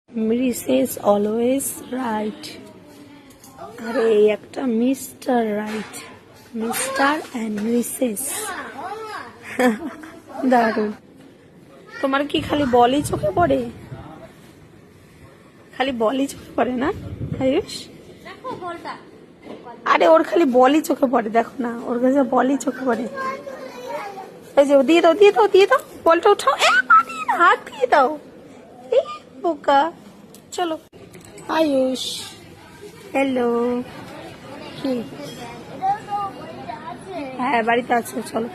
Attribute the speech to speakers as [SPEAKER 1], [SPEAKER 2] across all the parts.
[SPEAKER 1] Mrs always right. আরে এই একটা mister right, mister and Mrs. দারুণ। তোমার কি খালি বলই চোখে পড়ে? খালি বলই চোখে পড়ে না আয়ুষ? আরে ওর খালি বলই চোখে পড়ে, দেখো না ওর কাছে বলই চোখে পড়ে। এই যে দিয়ে দাও দিয়ে দাও দিয়ে দাও, বলটা উঠাও, হাত দিয়ে দাও। এই বোকা। চলো আয়ুষ, হ্যালো। কি? হ্যাঁ বাড়িতে আছে, চলো।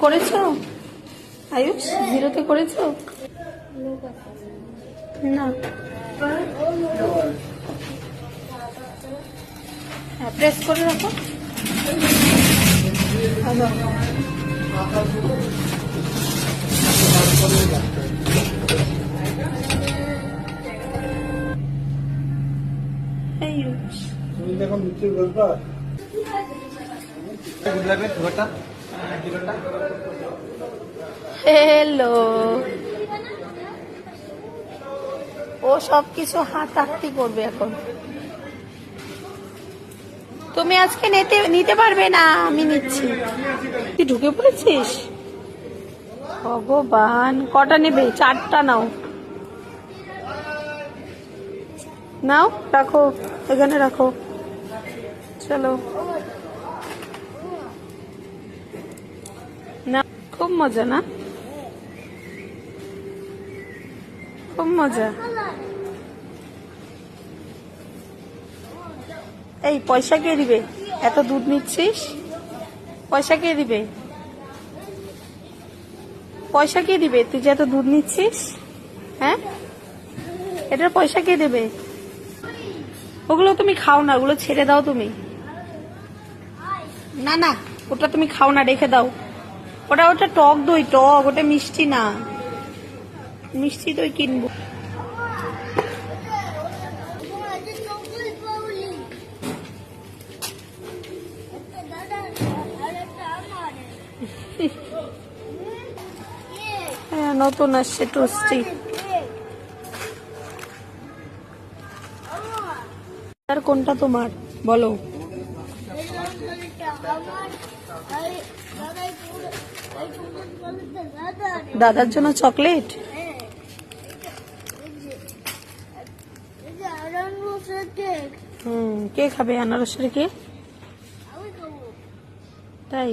[SPEAKER 1] করেছো আয়ুষ? জিরোতে করেছো না? হ্যাঁ প্রেস করে রাখো। হ্যালো। ও সবকিছু হাতাহাতি করবে এখন। তুমি আজকে নিতে পারবে না, আমি নিচ্ছি। তুই ঢুকে পড়েছিস? ভগবান, কটা নেবে? 4টা নাও। নাও রাখো, এখানে রাখো। চলো না, খুব মজা না? খুব মজা। এই পয়সা কে দিবে? এত দুধ নিচ্ছিস, পয়সা কে দিবে? পয়সা কে দিবে? তুই যে এত দুধ নিচ্ছিস, হ্যাঁ এটার পয়সা কে দেবে? ওগুলো তুমি খাও না, ওগুলো ছেড়ে দাও তুমি। না না, ওটা তুমি খাও না, রেখে দাও। ওটা টক দই, টক, ওটা মিষ্টি না। মিষ্টি দই কিনবো। হ্যাঁ নতুন আসছে টোস্টি। আর কোনটা তোমার বলো? দাদার জন্য চকলেট? কে খাবে আনারসের কেক? তাই